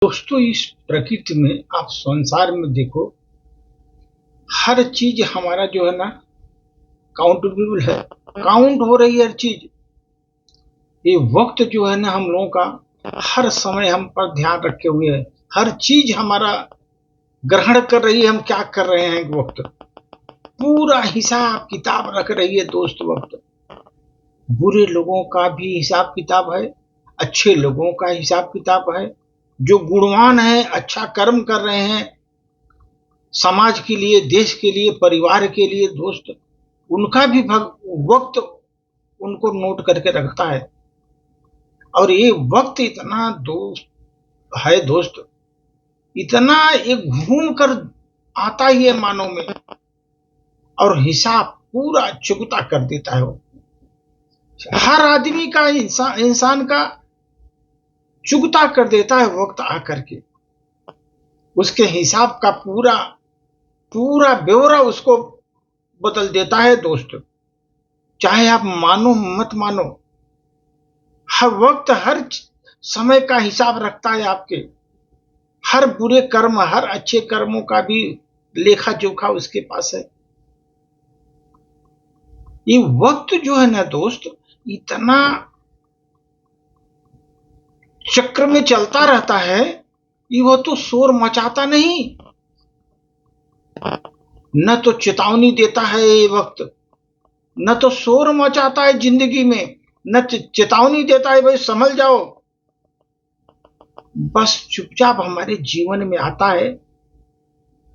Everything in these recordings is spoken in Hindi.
दोस्तों, इस प्रकृति में आप संसार में देखो, हर चीज हमारा जो है ना काउंटेबल है। काउंट हो रही है हर चीज। ये वक्त जो है ना हम लोगों का हर समय हम पर ध्यान रखे हुए है। हर चीज हमारा ग्रहण कर रही है, हम क्या कर रहे हैं। वक्त पूरा हिसाब किताब रख रही है दोस्त। वक्त बुरे लोगों का भी हिसाब किताब है, अच्छे लोगों का हिसाब किताब है। जो गुणवान है, अच्छा कर्म कर रहे हैं समाज के लिए, देश के लिए, परिवार के लिए दोस्त, उनका भी वक्त उनको नोट करके रखता है। और ये वक्त इतना दोस्त है दोस्त, इतना ये घूम कर आता ही है मानव में, और हिसाब पूरा चुकता कर देता है। वो हर आदमी का इंसान का चुकता कर देता है वक्त आकर के। उसके हिसाब का पूरा पूरा ब्यौरा उसको बदल देता है दोस्त। चाहे आप मानो मत मानो, हर वक्त हर समय का हिसाब रखता है आपके। हर बुरे कर्म, हर अच्छे कर्मों का भी लेखा जोखा उसके पास है। ये वक्त जो है ना दोस्त, इतना चक्र में चलता रहता है कि वो तो शोर मचाता नहीं, न तो चेतावनी देता है ये वक्त, न तो शोर मचाता है जिंदगी में, न चेतावनी देता है भाई संभल जाओ। बस चुपचाप हमारे जीवन में आता है।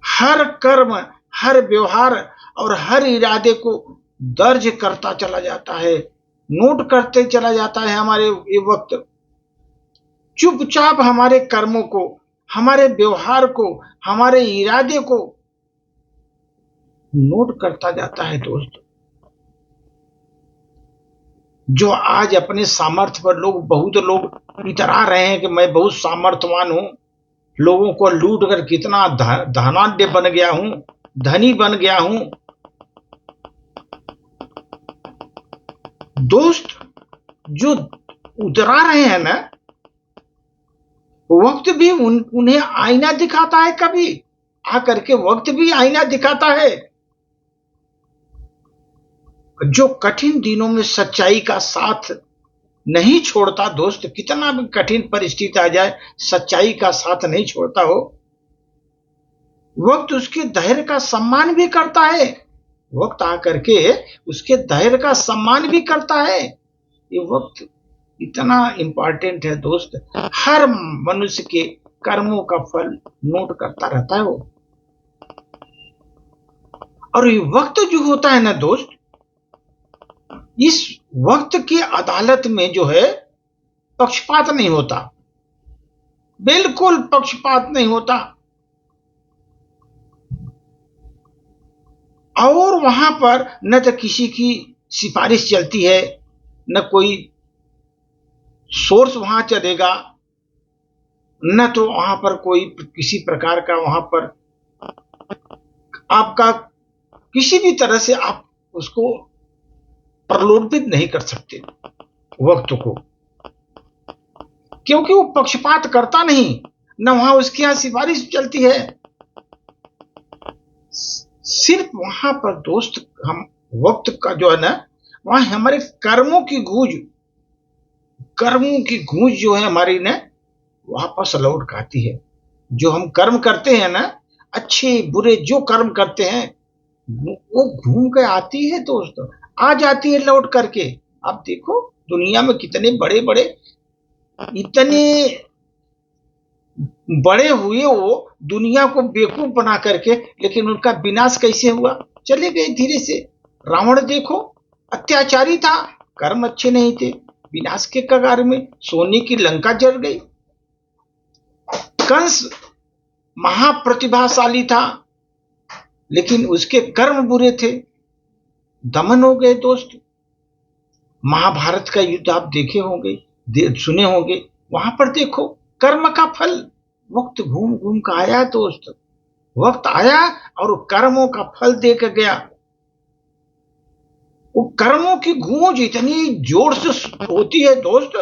हर कर्म, हर व्यवहार और हर इरादे को दर्ज करता चला जाता है, नोट करते चला जाता है। हमारे ये वक्त चुपचाप हमारे कर्मों को, हमारे व्यवहार को, हमारे इरादे को नोट करता जाता है दोस्त। जो आज अपने सामर्थ्य पर बहुत लोग इतरा रहे हैं कि मैं बहुत सामर्थ्यवान हूं, लोगों को लूट कर कितना धनाढ्य बन गया हूं, धनी बन गया हूं। दोस्त, जो उतरा रहे हैं ना, वक्त भी उन्हें आईना दिखाता है। कभी आकर के वक्त भी आईना दिखाता है। जो कठिन दिनों में सच्चाई का साथ नहीं छोड़ता दोस्त, कितना भी कठिन परिस्थिति आ जाए, सच्चाई का साथ नहीं छोड़ता हो, वक्त उसके धैर्य का सम्मान भी करता है। वक्त आकर के उसके धैर्य का सम्मान भी करता है। ये वक्त इतना इंपॉर्टेंट है दोस्त। हर मनुष्य के कर्मों का फल नोट करता रहता है वो। और ये वक्त जो होता है ना दोस्त, इस वक्त की अदालत में जो है पक्षपात नहीं होता, बिल्कुल पक्षपात नहीं होता। और वहां पर न तो किसी की सिफारिश चलती है, न कोई सोर्स वहां चलेगा, न तो वहां पर कोई किसी प्रकार का वहां पर आपका किसी भी तरह से आप उसको प्रलोभित नहीं कर सकते वक्त को, क्योंकि वो पक्षपात करता नहीं, न वहां उसके यहां सिफारिश चलती है। सिर्फ वहां पर दोस्त हम वक्त का जो है ना, वहां हमारे कर्मों की गूंज जो है हमारी ने वापस लौट आती है। जो हम कर्म करते हैं ना, अच्छे बुरे जो कर्म करते हैं, वो घूम के आती है दोस्त, आ जाती है लौट करके। आप देखो दुनिया में कितने बड़े बड़े, इतने बड़े हुए वो दुनिया को बेवकूफ बना करके, लेकिन उनका विनाश कैसे हुआ? चले गए धीरे से। रावण देखो, अत्याचारी था, कर्म अच्छे नहीं थे, विनाश के कगार में, सोने की लंका जल गई। कंस महाप्रतिभाशाली था, लेकिन उसके कर्म बुरे थे, दमन हो गए दोस्त। महाभारत का युद्ध आप देखे होंगे, सुने होंगे, वहां पर देखो कर्म का फल वक्त घूम घूम कर आया दोस्त। वक्त आया और कर्मों का फल देकर गया। वो कर्मों की गूंज इतनी जोर से होती है दोस्त,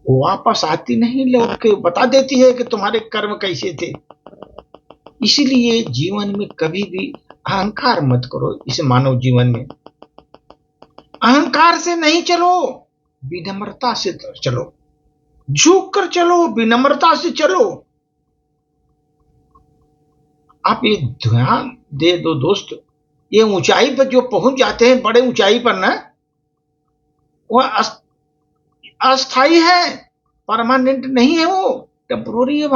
वो वापस आती नहीं, लौट के बता देती है कि तुम्हारे कर्म कैसे थे। इसलिए जीवन में कभी भी अहंकार मत करो। इस मानव जीवन में अहंकार से नहीं चलो, विनम्रता से चलो, झुक कर चलो, विनम्रता से चलो। आप ये ध्यान दे दो दोस्त, ये ऊंचाई पर जो पहुंच जाते हैं, बड़े ऊंचाई पर ना, वह अस्थाई है, परमानेंट नहीं है, वो टेम्पोररी है।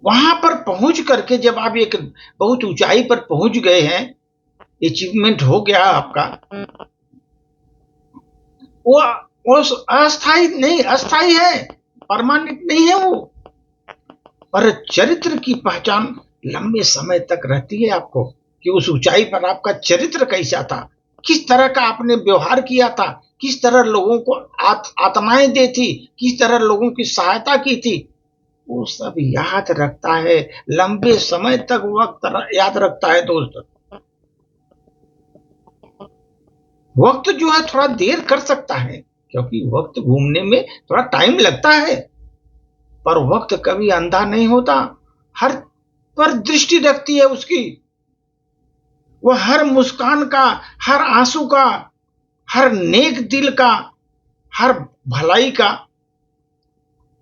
वहां पर पहुंच करके जब आप एक बहुत ऊंचाई पर पहुंच गए हैं, अचीवमेंट हो गया आपका, वो अस्थाई नहीं, अस्थाई है, परमानेंट नहीं है वो। पर चरित्र की पहचान लंबे समय तक रहती है आपको, कि उस ऊंचाई पर आपका चरित्र कैसा था, किस तरह का आपने व्यवहार किया था, किस तरह लोगों को आत्माएं दी थी, किस तरह लोगों की सहायता की थी, वो सब याद रखता है, लंबे समय तक वक्त याद रखता है दोस्त। वक्त जो है थोड़ा देर कर सकता है, क्योंकि वक्त घूमने में थोड़ा टाइम लगता है, पर वक्त कभी अंधा नहीं होता। हर पर दृष्टि रखती है उसकी, वह हर मुस्कान का, हर आंसू का, हर नेक दिल का, हर भलाई का,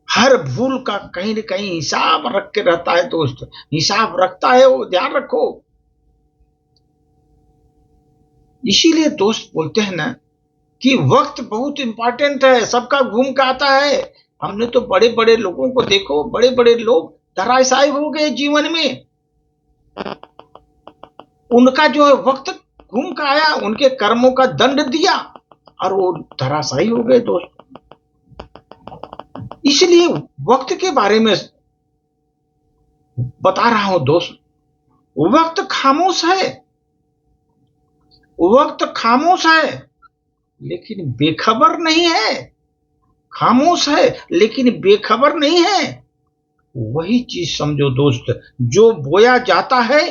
हर भूल का कहीं न कहीं हिसाब रख के रहता है दोस्त। हिसाब रखता है वो, ध्यान रखो। इसीलिए दोस्त बोलते हैं ना कि वक्त बहुत इंपॉर्टेंट है, सबका घूम के आता है। हमने तो बड़े बड़े लोगों को देखो, बड़े बड़े लोग धराशायी हो गए जीवन में, उनका जो है वक्त घूम के आया, उनके कर्मों का दंड दिया और वो धराशायी हो गए दोस्त। इसलिए वक्त के बारे में बता रहा हूं दोस्त। वक्त खामोश है, वक्त खामोश है लेकिन बेखबर नहीं है। खामोश है लेकिन बेखबर नहीं है। वही चीज समझो दोस्त, जो बोया जाता है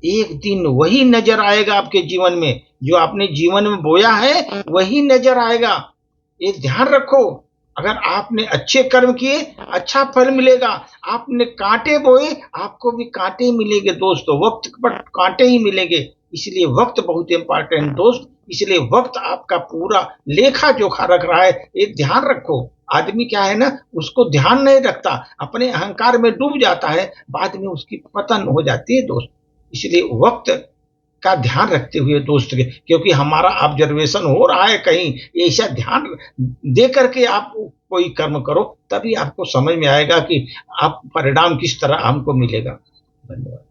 एक दिन वही नजर आएगा आपके जीवन में। जो आपने जीवन में बोया है वही नजर आएगा, ये ध्यान रखो। अगर आपने अच्छे कर्म किए, अच्छा फल मिलेगा। आपने कांटे बोए, आपको भी कांटे मिलेंगे दोस्तों, वक्त पर कांटे ही मिलेंगे। इसलिए वक्त बहुत इंपॉर्टेंट दोस्त। इसलिए वक्त आपका पूरा लेखा जोखा रख रहा है, ये ध्यान रखो। आदमी क्या है ना, उसको ध्यान नहीं रखता, अपने अहंकार में डूब जाता है, बाद में उसकी पतन हो जाती है दोस्त। इसलिए वक्त का ध्यान रखते हुए दोस्त के, क्योंकि हमारा ऑब्जर्वेशन हो रहा है कहीं, ऐसा ध्यान दे करके आप कोई कर्म करो, तभी आपको समझ में आएगा कि आप परिणाम किस तरह हमको मिलेगा। धन्यवाद।